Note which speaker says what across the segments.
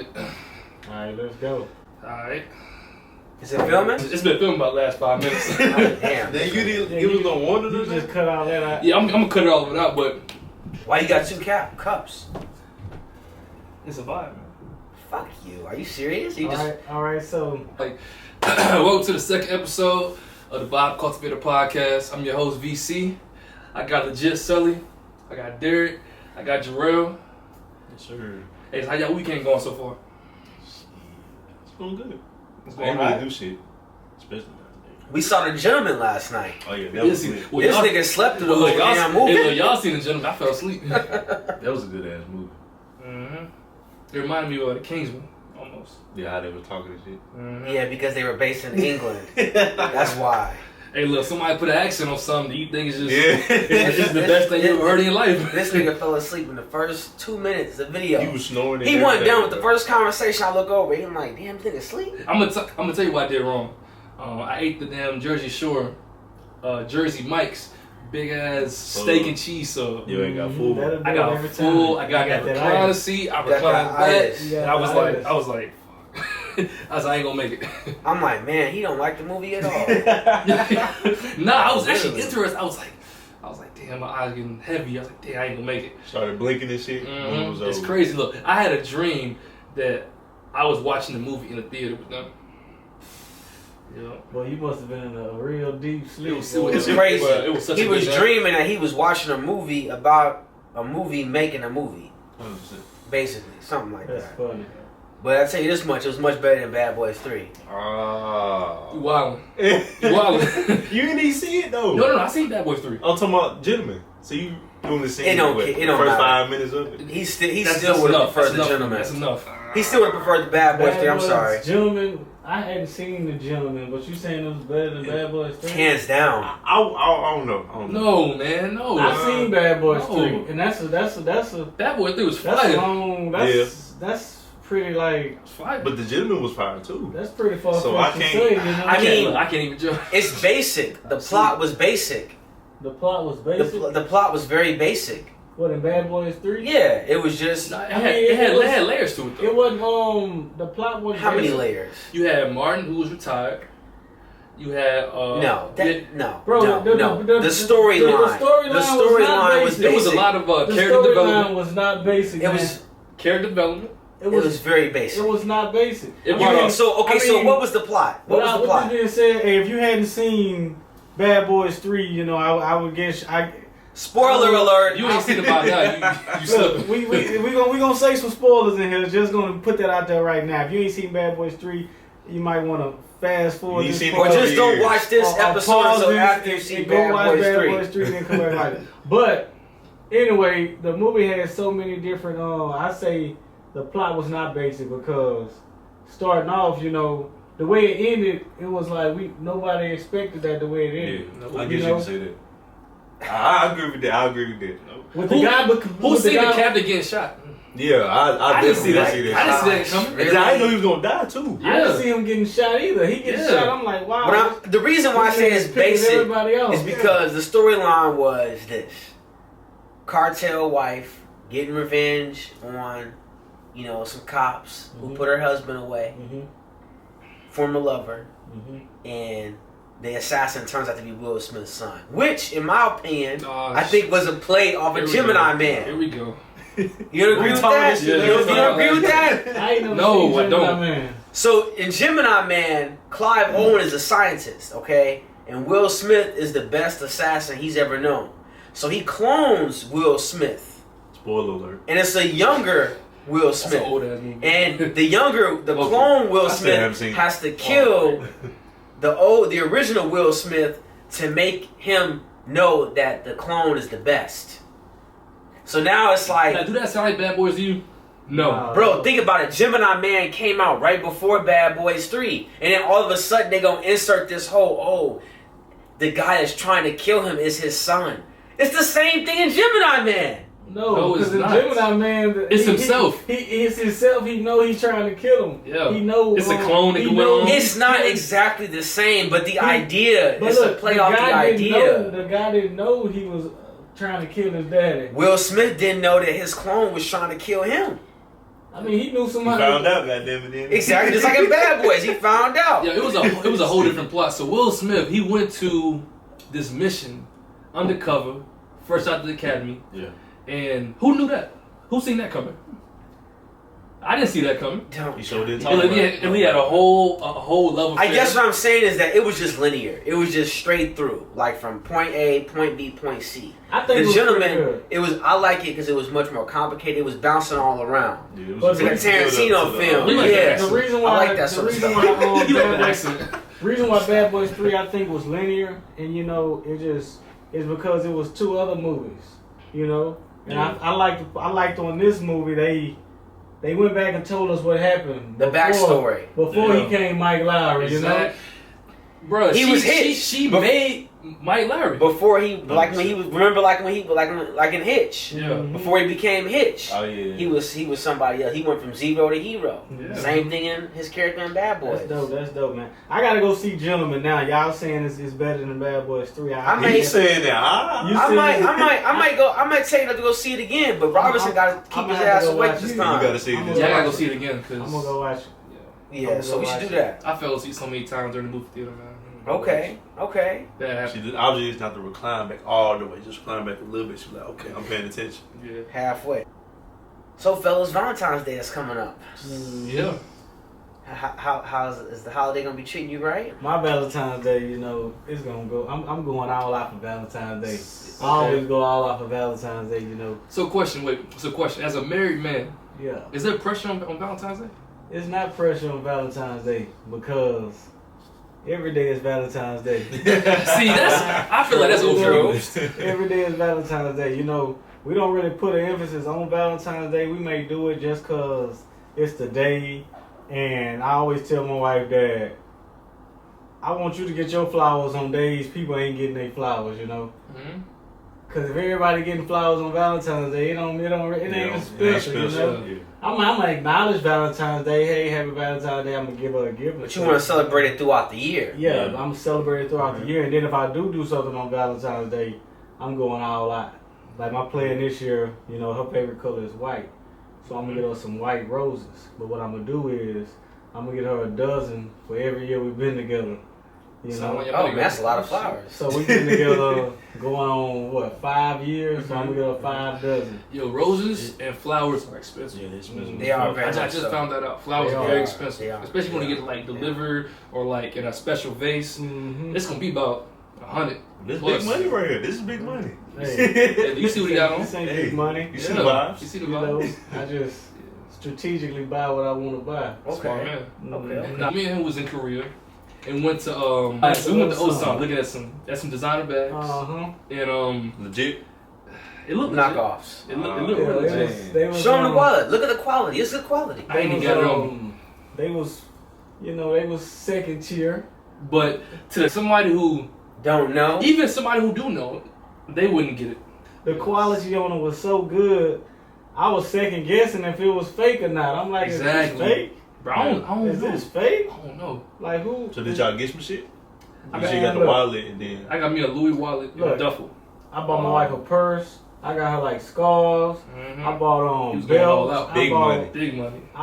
Speaker 1: it.
Speaker 2: Alright, let's go.
Speaker 1: Alright.
Speaker 3: Is it filming?
Speaker 1: It's been filmed about the last 5 minutes.
Speaker 3: Oh, damn.
Speaker 4: Then you didn't give us no warning.
Speaker 2: You just cut all that out.
Speaker 1: Yeah, I'm gonna cut all of it out, but
Speaker 3: Why you got 2 cups?
Speaker 1: it's a vibe, man.
Speaker 3: Fuck you. Are you serious? You just
Speaker 2: Alright, so
Speaker 1: Like, welcome to the second episode of the Cultivator podcast. I'm your host, VC. I got legit Sully. I got Derek. I got Jarrell.
Speaker 4: Yes, sir.
Speaker 1: Hey, how y'all weekend going so far?
Speaker 4: It's going good.
Speaker 1: It's
Speaker 4: I
Speaker 1: going
Speaker 4: ain't
Speaker 1: right.
Speaker 4: really do shit. Especially that
Speaker 3: we saw The Gentleman last night.
Speaker 4: day. Oh, yeah. That was
Speaker 1: This
Speaker 4: good.
Speaker 1: well,
Speaker 3: This
Speaker 1: y'all-
Speaker 3: nigga slept through the
Speaker 1: well,
Speaker 3: whole
Speaker 1: look,
Speaker 3: damn
Speaker 1: y'all,
Speaker 3: movie.
Speaker 1: hey, look, y'all seen the gentleman. I fell asleep.
Speaker 4: That was a good ass movie.
Speaker 1: Mm-hmm. It reminded me of the Kingsman, almost.
Speaker 4: Yeah, how they were talking and shit.
Speaker 1: Mm-hmm.
Speaker 3: Yeah, because they were based in England. That's why.
Speaker 1: Hey, look, somebody put an accent on something. You think it's just
Speaker 4: Yeah.
Speaker 1: it's the best thing you ever heard in your life.
Speaker 3: This nigga fell asleep in the first 2 minutes of the video.
Speaker 4: He was snoring.
Speaker 3: He wasn't done with the first conversation. I look over. I'm like, damn, this nigga asleep.
Speaker 1: I'm gonna tell you what I did wrong. I ate the damn Jersey Shore, Jersey Mike's big ass steak and cheese sub.
Speaker 4: You ain't got food.
Speaker 2: That'll do
Speaker 1: I
Speaker 2: it
Speaker 1: got
Speaker 2: every
Speaker 1: full.
Speaker 2: time.
Speaker 1: I got that
Speaker 2: that
Speaker 1: recliner
Speaker 2: itis.
Speaker 1: seat. I
Speaker 3: Got that
Speaker 1: reclined
Speaker 3: itis.
Speaker 1: back.
Speaker 2: You got
Speaker 1: And I was
Speaker 2: that
Speaker 1: like,
Speaker 2: itis.
Speaker 1: I was like, I ain't gonna make it.
Speaker 3: I'm like, man, he don't like the movie at all.
Speaker 1: Nah, I was actually interested. I was like, damn, my eyes getting heavy. I was like, damn, I ain't gonna make it.
Speaker 4: Started blinking and shit. When it was
Speaker 1: It's
Speaker 4: over.
Speaker 1: crazy. Look, I had a dream that I was watching the movie in the theater with them. Yeah.
Speaker 2: Well, you must have been in a real deep sleep.
Speaker 1: It was
Speaker 3: crazy.
Speaker 1: Well, it was such
Speaker 3: He
Speaker 1: a
Speaker 3: was
Speaker 1: good
Speaker 3: dreaming that he was watching a movie about a movie making a movie.
Speaker 4: 100%.
Speaker 3: Basically, something like
Speaker 2: That's
Speaker 3: that.
Speaker 2: funny.
Speaker 3: But I tell you this much, it was much better than Bad Boys 3.
Speaker 1: You
Speaker 4: Ah.
Speaker 1: wildin'. You wildin'.
Speaker 4: You didn't even see it though.
Speaker 1: No, I seen Bad Boys 3.
Speaker 4: I'm talking about Gentleman. So you only seen
Speaker 3: It don't
Speaker 4: what,
Speaker 3: ca- it don't
Speaker 4: first
Speaker 3: matter.
Speaker 4: 5 minutes of it.
Speaker 3: He still
Speaker 1: That's
Speaker 3: would have
Speaker 1: enough.
Speaker 3: preferred
Speaker 1: That's
Speaker 3: The
Speaker 1: enough.
Speaker 3: Gentleman.
Speaker 1: That's enough.
Speaker 3: He still would have preferred the Bad Boys 3. I'm
Speaker 2: Boys,
Speaker 3: sorry.
Speaker 2: Gentlemen, I hadn't seen The Gentleman, but you saying it was better than Bad Boys 3?
Speaker 3: Hands down.
Speaker 4: I don't know. I don't know.
Speaker 1: No, man, no.
Speaker 2: I've seen Bad Boys
Speaker 1: No.
Speaker 2: 3, and that's a
Speaker 1: Bad Boys 3 was
Speaker 2: that's
Speaker 1: fire.
Speaker 2: long. That's pretty like
Speaker 1: It's fire.
Speaker 4: But the Gentleman was fire too.
Speaker 2: that's pretty far
Speaker 4: So I
Speaker 2: to
Speaker 4: can't-
Speaker 2: say. You know?
Speaker 3: I mean-
Speaker 1: I can't even judge.
Speaker 3: It's basic. The plot was basic.
Speaker 2: the plot was
Speaker 3: The,
Speaker 2: basic.
Speaker 3: the plot was very basic.
Speaker 2: What in Bad Boys 3?
Speaker 3: Yeah, it was just
Speaker 1: It
Speaker 2: I
Speaker 1: had,
Speaker 2: mean,
Speaker 1: it
Speaker 2: it was-
Speaker 1: had layers to it though.
Speaker 2: It wasn't the plot was
Speaker 3: how many
Speaker 2: basic.
Speaker 3: layers?
Speaker 1: You had Martin, who was retired. You had
Speaker 3: No, no,
Speaker 2: Bro,
Speaker 3: no,
Speaker 2: the-
Speaker 3: no.
Speaker 2: the-
Speaker 3: The storyline.
Speaker 2: the storyline was not
Speaker 3: was
Speaker 2: basic.
Speaker 1: there was a
Speaker 3: basic.
Speaker 1: lot of
Speaker 2: The
Speaker 1: character
Speaker 2: storyline
Speaker 1: development.
Speaker 2: was not basic.
Speaker 3: It
Speaker 2: man.
Speaker 3: was
Speaker 1: Character development.
Speaker 2: It
Speaker 3: it was
Speaker 2: was
Speaker 3: very basic.
Speaker 2: it was not basic.
Speaker 1: It
Speaker 2: I
Speaker 1: brought
Speaker 2: mean,
Speaker 1: up-
Speaker 3: So okay,
Speaker 2: I
Speaker 3: so
Speaker 2: mean,
Speaker 3: what was the plot? What was the
Speaker 2: With
Speaker 3: plot?
Speaker 2: this being said, hey, if you hadn't seen Bad Boys 3, you know, I would guess
Speaker 3: Spoiler alert.
Speaker 1: You ain't seen it by now. You
Speaker 2: Look,
Speaker 1: slipping.
Speaker 2: we gonna say some spoilers in here. Just gonna put that out there right now. If you ain't seen Bad Boys 3, you might want to fast forward.
Speaker 4: You
Speaker 2: this
Speaker 4: seen
Speaker 2: part.
Speaker 3: Or just don't
Speaker 4: years.
Speaker 3: watch this
Speaker 2: Or
Speaker 3: episode
Speaker 2: pause
Speaker 3: until
Speaker 2: this
Speaker 3: after you
Speaker 2: and
Speaker 3: see
Speaker 2: go
Speaker 3: Bad
Speaker 2: watch
Speaker 3: Boys
Speaker 2: Bad
Speaker 3: 3.
Speaker 2: Boys 3 and come back like that. But anyway, the movie has so many different. I say the plot was not basic because starting off, you know, the way it ended, it was like nobody expected that the way it ended.
Speaker 4: Yeah, I
Speaker 2: You
Speaker 4: guess you
Speaker 2: know?
Speaker 4: can say that. I agree with that. I agree with that.
Speaker 2: With the guy,
Speaker 1: Who seen the captain getting shot?
Speaker 4: Yeah, I
Speaker 1: didn't see
Speaker 4: definitely
Speaker 1: that.
Speaker 4: see
Speaker 1: I didn't see that coming.
Speaker 3: Really?
Speaker 4: I didn't know he was gonna die too.
Speaker 2: I didn't see him getting shot either. He gets
Speaker 1: Yeah.
Speaker 2: shot. I'm like, wow.
Speaker 3: But the reason why I say it's
Speaker 2: This nigga's picking
Speaker 3: basic
Speaker 2: everybody else.
Speaker 3: is because the storyline was this: cartel wife getting revenge on, you know, some cops who put her husband away, former lover, and the assassin turns out to be Will Smith's son, which, in my opinion, I think was a play off
Speaker 1: Here
Speaker 3: of
Speaker 1: we go.
Speaker 3: Gemini
Speaker 1: Here
Speaker 3: Man.
Speaker 1: we go.
Speaker 3: You don't agree with
Speaker 4: talking
Speaker 3: that?
Speaker 4: this
Speaker 3: You
Speaker 4: shit.
Speaker 3: don't
Speaker 1: Yeah.
Speaker 3: agree with that?
Speaker 2: I ain't never
Speaker 1: No,
Speaker 2: seen
Speaker 1: I
Speaker 2: Gemini
Speaker 1: don't.
Speaker 2: Man.
Speaker 3: So in Gemini Man, Clive Owen is a scientist, okay? And Will Smith is the best assassin he's ever known. So he clones Will Smith.
Speaker 4: Spoiler alert.
Speaker 3: And it's a younger Will
Speaker 1: That's an
Speaker 3: Smith.
Speaker 1: old ass movie.
Speaker 3: And the
Speaker 1: Okay.
Speaker 3: clone Will
Speaker 4: I still haven't
Speaker 3: Smith
Speaker 4: seen-
Speaker 3: has to kill the original Will Smith to make him know that the clone is the best. So now it's
Speaker 1: Now,
Speaker 3: like,
Speaker 1: do that sound like Bad Boys to you? No.
Speaker 3: bro, think about it. Gemini Man came out right before Bad Boys 3. And then all of a sudden they gonna insert this whole, the guy that's trying to kill him is his son. It's the same thing in Gemini Man.
Speaker 1: No,
Speaker 2: No,
Speaker 1: it's
Speaker 2: because in
Speaker 1: not.
Speaker 2: Gemini Man,
Speaker 1: It's himself.
Speaker 2: It's himself. He know he's trying to kill him.
Speaker 1: Yeah.
Speaker 2: He know
Speaker 1: It's a clone that
Speaker 2: he
Speaker 1: can
Speaker 2: know
Speaker 1: win on.
Speaker 3: It's not
Speaker 2: killing-
Speaker 3: exactly the same, but the idea,
Speaker 2: But
Speaker 3: it's
Speaker 2: look,
Speaker 3: a play off the
Speaker 2: guy didn't know-
Speaker 3: idea.
Speaker 2: The guy didn't know he was trying to kill his daddy.
Speaker 3: Will Smith didn't know that his clone was trying to kill him.
Speaker 2: I mean, he knew
Speaker 4: He
Speaker 2: somebody.
Speaker 4: found out, goddamn it. Then.
Speaker 3: Exactly, just like in Bad Boys, he found out.
Speaker 1: Yeah, it was a whole different plot. So Will Smith, he went to this mission undercover, first out of the academy.
Speaker 4: Yeah.
Speaker 1: And who knew that? Who seen that coming? I didn't see that coming.
Speaker 4: He sure didn't talk
Speaker 1: And
Speaker 4: about it.
Speaker 1: he had a whole level.
Speaker 3: I guess what I'm saying is that it was just linear. It was just straight through, like from point A, point B, point C.
Speaker 2: I think
Speaker 3: The Gentleman, it was. I like it because it was much more complicated. It was bouncing all around.
Speaker 4: Yeah, it
Speaker 2: But
Speaker 3: It's like a Tarantino film.
Speaker 1: You like that
Speaker 3: Yeah,
Speaker 1: accent.
Speaker 2: The reason why
Speaker 3: I like that
Speaker 2: the
Speaker 3: sort of
Speaker 2: reason
Speaker 3: stuff.
Speaker 2: why
Speaker 1: You like
Speaker 2: Bad
Speaker 1: that
Speaker 2: Boys,
Speaker 1: accent.
Speaker 2: reason why Bad Boys 3 I think was linear, and you know, it just is because it was 2 other movies, you know, and
Speaker 4: Yeah.
Speaker 2: I liked on this movie they went back and told us what happened.
Speaker 3: The backstory.
Speaker 2: Before
Speaker 4: Yeah.
Speaker 2: he came Mike Lowry, you know.
Speaker 1: Bro,
Speaker 3: He was Hitch.
Speaker 1: She made Mike Lowry.
Speaker 3: Before he, like when he was, remember, like in Hitch.
Speaker 1: Yeah.
Speaker 2: Mhm.
Speaker 3: Before he became Hitch,
Speaker 4: Oh, yeah.
Speaker 3: he was somebody else. He went from zero to hero.
Speaker 1: Yeah.
Speaker 3: Same thing in his character in Bad Boys.
Speaker 2: That's dope, man. I gotta go see Gentleman now. Y'all saying it's better than Bad Boys 3.
Speaker 3: I may-
Speaker 4: He's saying that.
Speaker 2: You
Speaker 3: I
Speaker 2: see
Speaker 3: might
Speaker 2: it?
Speaker 3: tell you to go see it again, but Robinson got to
Speaker 2: I'm
Speaker 3: keep his
Speaker 2: gonna have
Speaker 3: ass
Speaker 2: to go
Speaker 3: awake
Speaker 2: watch
Speaker 3: this
Speaker 2: it.
Speaker 3: time.
Speaker 4: You gotta see
Speaker 2: I'm
Speaker 4: this.
Speaker 1: Yeah, I gotta go
Speaker 2: watch
Speaker 1: see it again because
Speaker 2: I'm gonna go watch it.
Speaker 3: Yeah, so we should do that.
Speaker 1: I fell asleep so many times during the movie theater, man.
Speaker 3: Okay.
Speaker 1: That
Speaker 4: She
Speaker 1: happened.
Speaker 4: did, obviously, it's not to recline back all the way. Just recline back a little bit. She's like, okay, I'm paying attention.
Speaker 1: Yeah.
Speaker 3: Halfway. So, fellas, Valentine's Day is coming up.
Speaker 1: Yeah.
Speaker 3: Is the holiday gonna be treating you right?
Speaker 2: My Valentine's Day, you know, it's gonna go. I'm going all out for Valentine's Day. I
Speaker 1: Okay.
Speaker 2: always go all out for Valentine's Day, you know.
Speaker 1: So question, as a married man,
Speaker 2: Yeah,
Speaker 1: is there pressure on Valentine's Day?
Speaker 2: it's not pressure on Valentine's Day because every day is Valentine's Day.
Speaker 1: See, I feel like that's overrated.
Speaker 2: Every day is Valentine's Day. You know, we don't really put an emphasis on Valentine's Day. We may do it just because it's the day. And I always tell my wife that I want you to get your flowers on days people ain't getting their flowers, you know.
Speaker 1: Mm-hmm.
Speaker 2: Cause if everybody getting flowers on Valentine's Day, it ain't special, you know.
Speaker 4: Yeah.
Speaker 2: I'm gonna acknowledge Valentine's Day. Hey, happy Valentine's Day. I'm gonna give her a gift.
Speaker 3: But you want to celebrate it throughout the year.
Speaker 2: Yeah, I'm gonna celebrate it throughout the year. And then if I do something on Valentine's Day, I'm going all out. Like my plan this year, you know, her favorite color is white. So I'm gonna get her some white roses. But what I'm gonna do is I'm gonna get her a dozen for every year we've been together. You
Speaker 1: So,
Speaker 2: know.
Speaker 1: yeah.
Speaker 3: Oh, man, that's a lot of flowers.
Speaker 2: So we've been together going on 5 years. So I'm gonna get her 5 dozen.
Speaker 1: Yo, roses and flowers are expensive.
Speaker 4: Yeah, they're expensive.
Speaker 3: They are
Speaker 1: I
Speaker 3: very much
Speaker 1: just
Speaker 3: so.
Speaker 1: found that out. Flowers
Speaker 2: They
Speaker 1: are
Speaker 2: are.
Speaker 1: very
Speaker 3: They
Speaker 1: expensive,
Speaker 3: are.
Speaker 1: especially when you
Speaker 3: They
Speaker 1: get
Speaker 3: are.
Speaker 1: like delivered or like in a special vase.
Speaker 2: Mm-hmm.
Speaker 1: It's gonna be about 100.
Speaker 4: This
Speaker 1: plus.
Speaker 4: big money right here. This is big money.
Speaker 2: Hey,
Speaker 1: Yeah, do you see what he got on?
Speaker 2: this ain't
Speaker 4: Hey,
Speaker 2: big money.
Speaker 4: You see the vibes?
Speaker 1: You see the
Speaker 2: You know,
Speaker 1: vibes?
Speaker 2: I just strategically buy what I want to buy.
Speaker 1: Smart
Speaker 3: Okay.
Speaker 1: man.
Speaker 2: Mhm.
Speaker 1: And now, me and him was in Korea and went to we went to Osan looking at some designer bags
Speaker 2: Uh-huh.
Speaker 1: and
Speaker 4: Legit.
Speaker 1: it looked legit.
Speaker 3: Knockoffs.
Speaker 1: It looked
Speaker 2: Yeah,
Speaker 1: really
Speaker 2: they
Speaker 1: legit.
Speaker 2: they was,
Speaker 3: Show them the wallet. Look at the quality. It's good quality.
Speaker 1: I ain't even got it on me.
Speaker 2: They was, you know, they was second tier.
Speaker 1: But to somebody who,
Speaker 3: Don't know.
Speaker 1: even somebody who do know, they wouldn't get it.
Speaker 2: The quality on it was so good. I was second guessing if it was fake or not. I'm like,
Speaker 1: Exactly.
Speaker 2: is this fake?
Speaker 1: Bro, I don't
Speaker 2: Is
Speaker 1: know.
Speaker 2: this fake?
Speaker 1: I don't know.
Speaker 2: Like who?
Speaker 4: So did y'all get some shit?
Speaker 1: I
Speaker 4: You
Speaker 1: got-
Speaker 4: see, you got the
Speaker 2: look.
Speaker 4: wallet and then.
Speaker 1: I got me a Louis wallet and a
Speaker 2: Look.
Speaker 1: duffel.
Speaker 2: I bought my wife a purse. I got her like scarves.
Speaker 1: Mm-hmm.
Speaker 2: I bought
Speaker 1: He was going all
Speaker 2: belts.
Speaker 1: out.
Speaker 2: I
Speaker 4: Big
Speaker 2: bought,
Speaker 4: money.
Speaker 1: Big money.
Speaker 2: I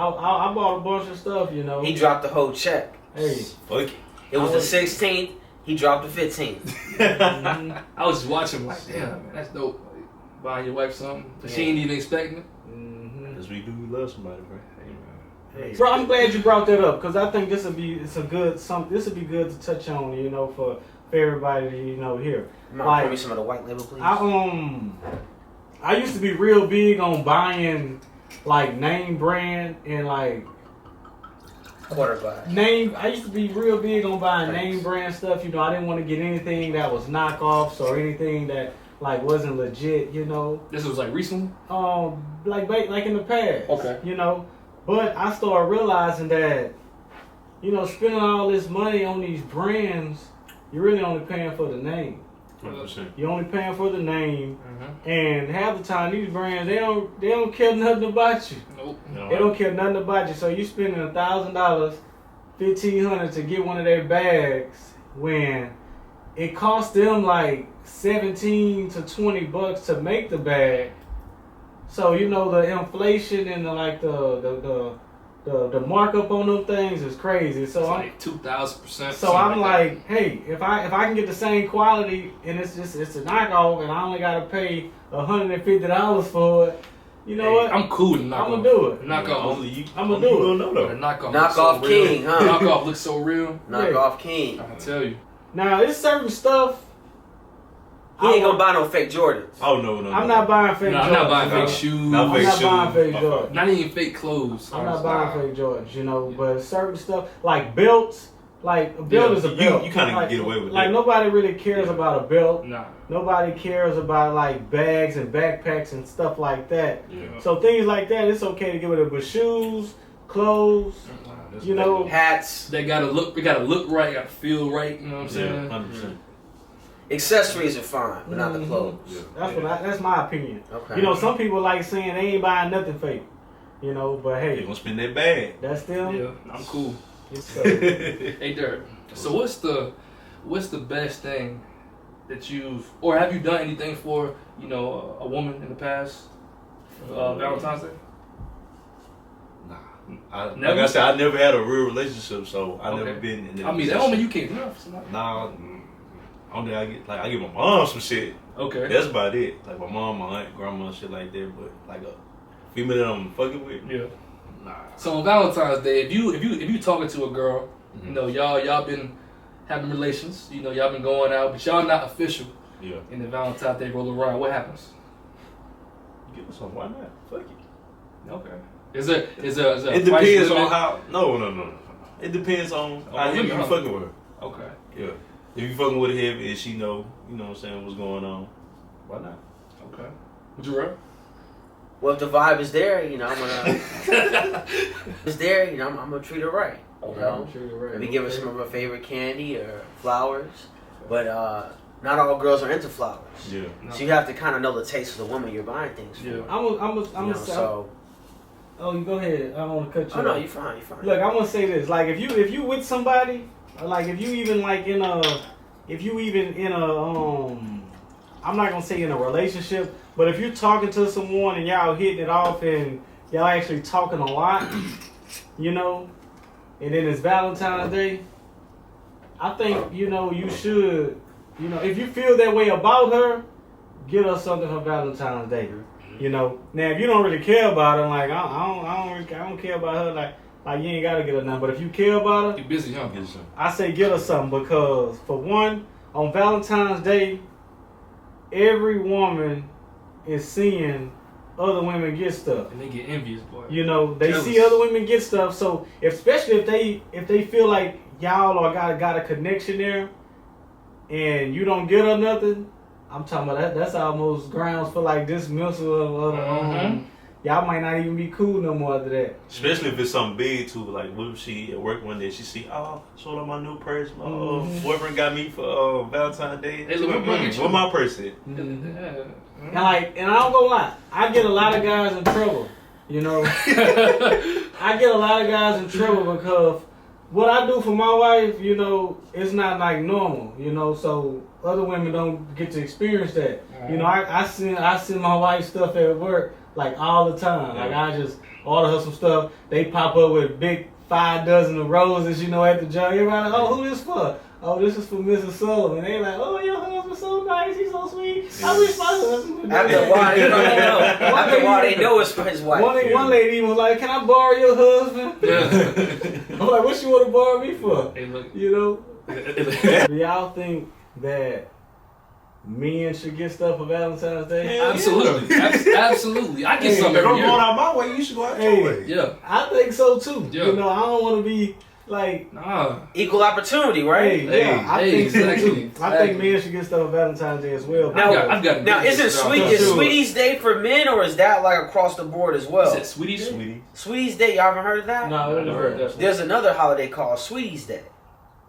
Speaker 2: bought a bunch of stuff, you know.
Speaker 3: He dropped the whole check.
Speaker 2: Hey.
Speaker 4: Fuck it.
Speaker 3: It was the 16th. He dropped the 15th.
Speaker 2: Mhm.
Speaker 1: I was just watching like, damn, man, that's dope. Like, buying your wife something. She ain't even expecting it.
Speaker 2: Mhm.
Speaker 4: Because we do love somebody, bro. Hey, man.
Speaker 2: Bro, I'm glad you brought that up because I think this would be good to touch on, you know, for everybody to, you know, hear.
Speaker 3: Mom,
Speaker 2: Like-
Speaker 3: pour me some of the white label, please.
Speaker 2: I used to be real big on buying like name brand and like
Speaker 3: Quarter glass.
Speaker 2: I used to be real big on buying name brand stuff. You know, I didn't want to get anything that was knockoffs or anything that like wasn't legit. You know,
Speaker 1: This was like recently.
Speaker 2: like in the past.
Speaker 1: Okay.
Speaker 2: You know, but I started realizing that, you know, spending all this money on these brands, you're really only paying for the name.
Speaker 4: 100%.
Speaker 2: You're only paying for the name,
Speaker 1: Mm-hmm.
Speaker 2: and half the time these brands they don't care nothing about you.
Speaker 1: Nope.
Speaker 2: They don't care nothing about you. So you spending $1,000, $1,500 to get one of their bags when it costs them like $17 to $20 to make the bag. So you know the inflation and the markup on them things is crazy. So
Speaker 1: It's
Speaker 2: I'm
Speaker 1: like 2,000%.
Speaker 2: so I'm like, hey, if I can get the same quality and it's a knockoff and I only gotta pay $150 for it, you know what?
Speaker 1: I'm cool with the knockoff.
Speaker 2: I'm gonna do it.
Speaker 1: Knockoff.
Speaker 4: Only you.
Speaker 2: I'ma
Speaker 4: only
Speaker 2: do
Speaker 4: you
Speaker 2: it.
Speaker 4: gonna know
Speaker 1: The
Speaker 4: though.
Speaker 1: knockoff.
Speaker 3: Knockoff
Speaker 1: looks so real.
Speaker 3: king, huh?
Speaker 1: The knockoff looks so real.
Speaker 3: Knockoff king.
Speaker 1: I can tell you.
Speaker 2: Now it's certain stuff.
Speaker 3: He ain't gonna buy no fake Jordans.
Speaker 4: Oh no.
Speaker 2: I'm not buying fake
Speaker 1: No,
Speaker 2: Jordans.
Speaker 1: I'm not buying
Speaker 4: No.
Speaker 1: fake shoes.
Speaker 4: Not
Speaker 2: I'm
Speaker 4: fake
Speaker 2: not
Speaker 4: shoes.
Speaker 2: buying fake Jordans.
Speaker 1: Not even fake clothes.
Speaker 2: I'm not
Speaker 1: honestly.
Speaker 2: buying fake Jordans, you know, but certain stuff like belts, like a belt is a belt.
Speaker 4: You kind of
Speaker 2: like,
Speaker 4: get away with
Speaker 2: like
Speaker 4: that.
Speaker 2: nobody really cares about a belt.
Speaker 1: Nah.
Speaker 2: Nobody cares about like bags and backpacks and stuff like that.
Speaker 4: Yeah.
Speaker 2: So things like that, it's okay to get rid of. But shoes, clothes, you know,
Speaker 3: Hats,
Speaker 1: They gotta look. They gotta look right. Gotta feel right. You know what I'm saying?
Speaker 4: Yeah, 100%.
Speaker 3: accessories are fine, but not the
Speaker 2: Mhm.
Speaker 3: clothes.
Speaker 2: that's that's my opinion.
Speaker 3: Okay.
Speaker 2: You know, some people like saying they ain't buying nothing fake. You know, but
Speaker 4: They
Speaker 2: hey,
Speaker 4: gonna spend that bag.
Speaker 2: that's them.
Speaker 1: Yeah, I'm cool.
Speaker 2: So,
Speaker 1: Hey, Derek. So what's the best thing that you've, or have you done anything for, you know, a woman in the past? Valentine's Day.
Speaker 4: Like
Speaker 1: Never?
Speaker 4: I said, I never had a real relationship, so I never
Speaker 1: Okay.
Speaker 4: been in.
Speaker 1: I mean, that don't mean you can't do that for somebody.
Speaker 4: Nah, only I get my mom some shit.
Speaker 1: Okay.
Speaker 4: That's about it. Like my mom, my aunt, grandma, shit like that. But like a female that I'm fucking with,
Speaker 1: Yeah.
Speaker 4: nah.
Speaker 1: So on Valentine's Day, if you talking to a girl, you know, y'all been having relations, you know, y'all been going out, but y'all not official.
Speaker 4: Yeah.
Speaker 1: And the Valentine's Day roll around, what happens?
Speaker 4: Give us some. Why not? Fuck it.
Speaker 1: Okay. Is there
Speaker 4: It
Speaker 1: a price
Speaker 4: depends
Speaker 1: limit?
Speaker 4: on how. No. It depends on how heavy you fucking with her.
Speaker 1: Okay.
Speaker 4: Yeah. If you fucking with her heavy and she know, you know what I'm saying, what's going on, why not?
Speaker 1: Okay. Would you rather?
Speaker 3: Well, if the vibe is there, you know, I'm gonna. It's there, you know, I'm gonna treat her right. You know, maybe give her some of her favorite candy or flowers, but not all girls are into flowers.
Speaker 4: Yeah.
Speaker 1: No.
Speaker 3: So you have to kind of know the taste of the woman you're buying things for.
Speaker 1: Yeah.
Speaker 2: I'm
Speaker 3: You know, so.
Speaker 2: Oh, you go ahead. I don't want to cut you.
Speaker 3: Oh no,
Speaker 2: off.
Speaker 3: you're fine. You're fine.
Speaker 2: Look, I'm gonna say this. Like, if you with somebody, or like if you even like in a, I'm not gonna say in a relationship, but if you're talking to someone and y'all hitting it off and y'all actually talking a lot, you know, and then it's Valentine's Day, I think, you know, you should, you know, if you feel that way about her, get her something for Valentine's Day. You know, now if you don't really care about her, like I don't care about her, like you ain't gotta get her nothing. But if you care about her,
Speaker 1: You busy, huh?
Speaker 2: I say get her something because for one, on Valentine's Day, every woman is seeing other women get stuff.
Speaker 1: And they get envious, boy.
Speaker 2: You know, they
Speaker 1: Jealous.
Speaker 2: see other women get stuff. So especially if they feel like y'all or got a connection there, and you don't get her nothing. I'm talking about that. That's almost grounds for like dismissal of y'all might not even be cool no more after that.
Speaker 4: Especially if it's something big too. Like what if she at work one day she see, oh, showed up my new purse. My boyfriend got me for Valentine's Day.
Speaker 1: Hey, look, we're gonna get you.
Speaker 4: What my purse at?
Speaker 2: And I don't gonna lie, I get a lot of guys in trouble. You know, I get a lot of guys in trouble because what I do for my wife, you know, it's not like normal. You know, so other women don't get to experience that. You know, I send my wife stuff at work like all the time. Like I just order her some stuff. They pop up with big 5 dozen of roses, you know, at the job. Everybody, oh, who this for? Oh, this is for Mrs. Sullivan. They like, oh, your husband's so nice. He's so sweet. I wish my husband would do
Speaker 3: After
Speaker 2: that.
Speaker 3: a while, after a while, they know it's for his wife.
Speaker 2: One lady even was like, can I borrow your husband?
Speaker 1: Yeah.
Speaker 2: I'm like, what you want to borrow me for?
Speaker 1: Hey, look.
Speaker 2: You know? Do y'all think that men should get stuff for Valentine's Day?
Speaker 4: Yeah.
Speaker 1: Absolutely. Absolutely. I get
Speaker 2: Hey,
Speaker 1: something
Speaker 4: If I'm
Speaker 1: every
Speaker 4: going
Speaker 1: year.
Speaker 4: out my way, you should go out
Speaker 2: Hey.
Speaker 4: your way.
Speaker 1: Yeah.
Speaker 2: I think so too.
Speaker 1: Yeah.
Speaker 2: You know, I don't want to be like,
Speaker 1: Nah.
Speaker 3: Equal opportunity, right?
Speaker 2: hey, yeah, I
Speaker 1: hey,
Speaker 2: think so
Speaker 1: exactly,
Speaker 2: too. I think men should get stuff for Valentine's Day as well.
Speaker 3: Now-
Speaker 1: I've got
Speaker 3: Now, is it
Speaker 1: Is
Speaker 3: is Sweetie's Day for men, or is that like across the board as well?
Speaker 1: that Sweetie Day?
Speaker 4: Sweetie.
Speaker 3: Sweetie's Day, y'all ever heard of that?
Speaker 2: No, I never heard that.
Speaker 3: There's another holiday called Sweetie's Day.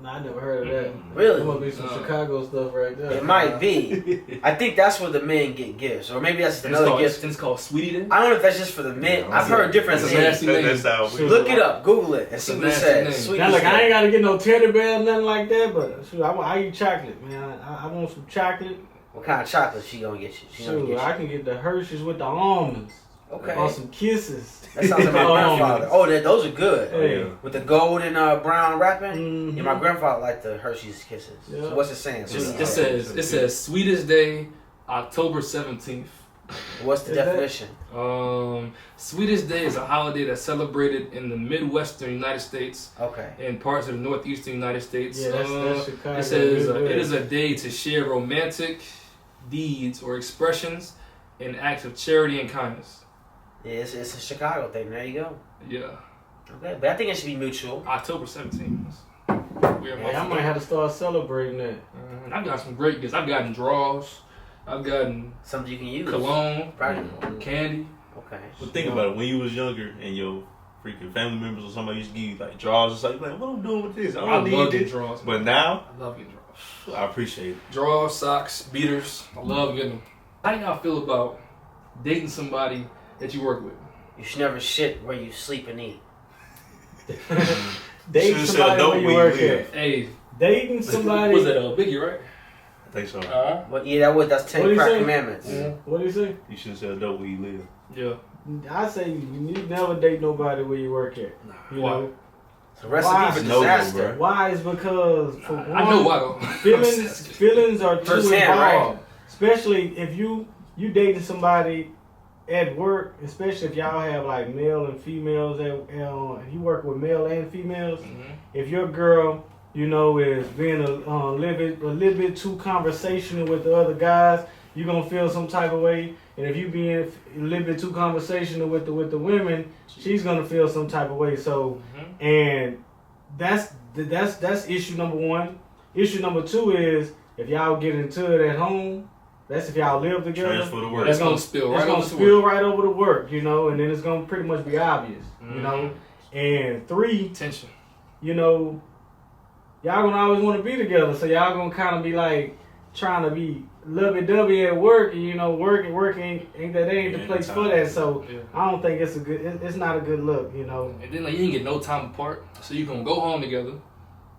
Speaker 2: No, I never heard of that.
Speaker 3: Really?
Speaker 2: There must be some Chicago stuff right there.
Speaker 3: It might be. I think that's where the men get gifts, or maybe that's
Speaker 1: And it's
Speaker 3: another
Speaker 1: called,
Speaker 3: gift.
Speaker 1: and it's called Sweetie Day?
Speaker 3: I don't know if that's just for the men.
Speaker 4: Yeah,
Speaker 3: I've heard different
Speaker 1: that's a
Speaker 3: names.
Speaker 1: nasty name.
Speaker 4: That's how we
Speaker 3: Look it up, Google it, and see what it
Speaker 1: nasty
Speaker 3: says.
Speaker 1: name.
Speaker 3: Sweetie's
Speaker 2: Now look, I
Speaker 3: Day.
Speaker 2: ain't gotta get no teddy bear or nothing like that, but shoot, I eat chocolate, man. I want some chocolate.
Speaker 3: What kind of chocolate she gonna get you? She gonna
Speaker 2: Shoot,
Speaker 3: get
Speaker 2: I
Speaker 3: you.
Speaker 2: can get the Hershey's with the almonds.
Speaker 3: Okay.
Speaker 2: Or some kisses.
Speaker 3: That sounds like my grandfather. Oh, those are good.
Speaker 2: Hey.
Speaker 3: With the gold and brown wrapping.
Speaker 2: Mm-hmm.
Speaker 3: Yeah, my grandfather liked the Hershey's Kisses.
Speaker 2: Yeah.
Speaker 3: So what's it saying?
Speaker 1: It says sweetest day, October 17th.
Speaker 3: What's the definition?
Speaker 1: Sweetest Day is a holiday that's celebrated in the Midwestern United States
Speaker 3: Okay.
Speaker 1: and parts of the Northeastern United States.
Speaker 2: Yeah, that's Chicago.
Speaker 1: It says it is a day to share romantic deeds or expressions and acts of charity and kindness.
Speaker 3: Yeah, it's a Chicago thing. There you go.
Speaker 1: Yeah.
Speaker 3: Okay, but I think it should be mutual.
Speaker 1: October 17th.
Speaker 2: I might have to start celebrating that.
Speaker 1: I've got some great gifts. I've gotten drawers. I've gotten
Speaker 3: something you can use.
Speaker 1: Cologne,
Speaker 3: practical,
Speaker 1: candy.
Speaker 3: Okay.
Speaker 4: But think about it. When you was younger and your freaking family members or somebody used to give you like drawers or something, like, what am I doing with this? I
Speaker 1: love
Speaker 4: need
Speaker 1: getting
Speaker 4: this.
Speaker 1: drawers.
Speaker 4: But now,
Speaker 1: I love getting drawers.
Speaker 4: I appreciate it.
Speaker 1: Drawers, socks, beaters. I love getting them. How do y'all feel about dating somebody that you work with?
Speaker 3: You should never shit where you sleep and eat.
Speaker 2: Dating somebody where you work at.
Speaker 1: Hey.
Speaker 2: Dating somebody.
Speaker 1: Was that Biggie, right?
Speaker 4: I think so.
Speaker 3: Well, yeah, that's 10 crack commandments.
Speaker 2: Yeah. What do you say?
Speaker 4: You shouldn't sell dope where you live.
Speaker 1: Yeah.
Speaker 2: I say you need never date nobody where you work at. You know?
Speaker 3: It's a recipe for disaster.
Speaker 2: Why is because for one,
Speaker 1: I know why though.
Speaker 2: feelings are too
Speaker 3: Firsthand,
Speaker 2: involved.
Speaker 3: right?
Speaker 2: Especially if you dating somebody at work, especially if y'all have like male and females and you work with male and females.
Speaker 1: Mm-hmm.
Speaker 2: If your girl, is being a little bit too conversational with the other guys, you're gonna feel some type of way. And if you being a little bit too conversational with the women, she's gonna feel some type of way. So, and that's issue number one. Issue number two is if y'all get into it at home. That's if y'all live together.
Speaker 4: Transfer the work.
Speaker 1: That's gonna spill right
Speaker 2: over the work, and then it's gonna pretty much be obvious, And three,
Speaker 1: tension.
Speaker 2: Y'all gonna always want to be together, so y'all gonna kind of be like trying to be lovey-dovey at work, and work ain't the place for that. So I don't think it's not a good look,
Speaker 1: And then you ain't get no time apart, so you gonna go home together.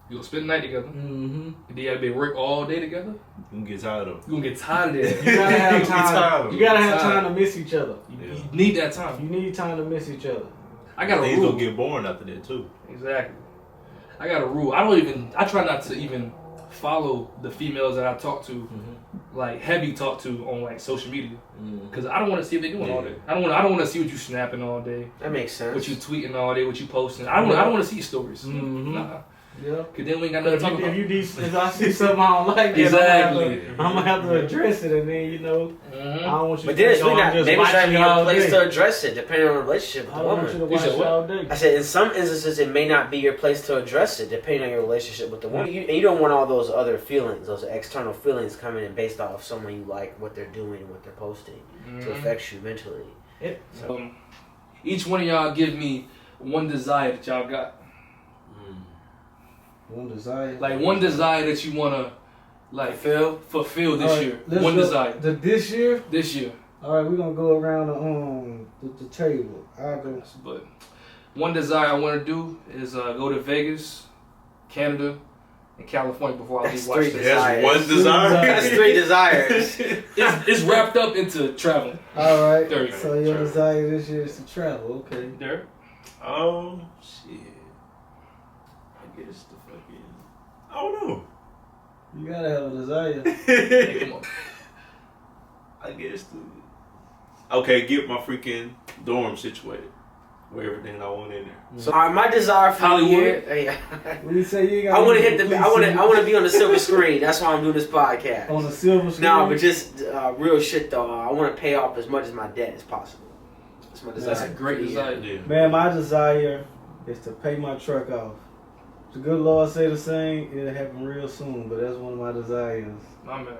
Speaker 1: You gonna spend the night together. And then you gotta be at work all day together.
Speaker 4: You gonna get tired of it.
Speaker 1: You gonna get tired of that.
Speaker 2: You gotta have time. You gotta have time to miss each other.
Speaker 1: You need that time.
Speaker 2: You need time to miss each other.
Speaker 1: I got a
Speaker 4: Things
Speaker 1: rule.
Speaker 4: gonna get boring after that too.
Speaker 1: Exactly. I got a rule. I try not to even follow the females that I talk to, like heavy talk to on like social media, because I don't want to see what they're doing all day. I don't want to see what you snapping all day.
Speaker 3: That makes sense.
Speaker 1: What you tweeting all day, what you posting. I don't want to see your stories. Nah.
Speaker 2: Yeah.
Speaker 1: Cause then we ain't got nothing to talk about.
Speaker 2: If I see something I don't like,
Speaker 1: exactly.
Speaker 2: I'm gonna have to address it, and then I don't want you.
Speaker 3: But then it's really not. Maybe it's not even your place
Speaker 2: day.
Speaker 3: to address it, depending on the relationship with the woman.
Speaker 2: I want you to watch it all day.
Speaker 3: I said in some instances it may not be your place to address it, depending on your relationship with the woman. And you don't want all those other feelings, those external feelings coming in based off someone you like, what they're doing, and what they're posting, to affect you mentally.
Speaker 1: Each one of y'all give me one desire that y'all got.
Speaker 2: One desire.
Speaker 1: Like one desire that you wanna fulfill this year. One desire.
Speaker 2: This year?
Speaker 1: This year.
Speaker 2: Alright, we're gonna go around the table. I'll go.
Speaker 1: But one desire I wanna do is go to Vegas, Canada, and California before I leave Washington.
Speaker 4: That's one desire.
Speaker 3: That's three desires.
Speaker 1: It's wrapped up into traveling.
Speaker 2: Alright.
Speaker 1: There you go.
Speaker 2: So your desire this year is to travel, okay.
Speaker 1: There.
Speaker 4: Oh shit. I guess the fucking I don't know.
Speaker 2: You gotta have a desire.
Speaker 1: Hey, come on.
Speaker 4: I guess okay, get my freaking dorm situated. With everything I want in there.
Speaker 3: So my desire for the year.
Speaker 2: When you say you
Speaker 3: I want to hit the. I want to be on the silver screen. That's why I'm doing this podcast.
Speaker 2: On the silver screen.
Speaker 3: No, but just real shit though. I want to pay off as much of my debt as possible. That's my desire.
Speaker 1: That's a great desire.
Speaker 4: Yeah.
Speaker 2: Man, my desire is to pay my truck off. The good Lord say the same. It'll happen real soon, but that's one of my desires.
Speaker 1: My man.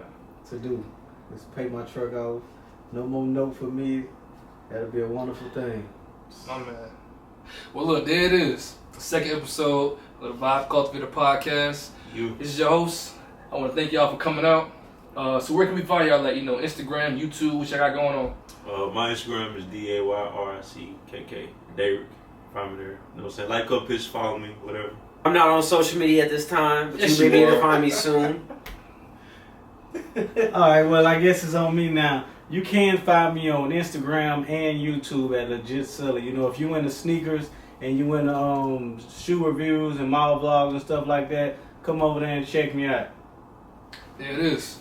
Speaker 2: To do is pay my truck off. No more note for me. That'll be a wonderful thing.
Speaker 1: My man. Well, look, there it is. The second episode of the Vibe Cultivator podcast. This is your host. I want to thank y'all for coming out. So where can we find y'all? Like, Instagram, YouTube, what y'all got going on?
Speaker 4: My Instagram is DAYRCKK. Derek. Find me there. You know what I'm saying? Like up, pitch, follow me, whatever.
Speaker 3: I'm not on social media at this time, but
Speaker 1: Yes,
Speaker 3: you may be
Speaker 1: you
Speaker 3: able to
Speaker 1: are.
Speaker 3: find me soon.
Speaker 2: Alright, well, I guess it's on me now. You can find me on Instagram and YouTube at Legit Seller. You know, if you into sneakers and you into shoe reviews and mall vlogs and stuff like that, come over there and check me out.
Speaker 1: There it is.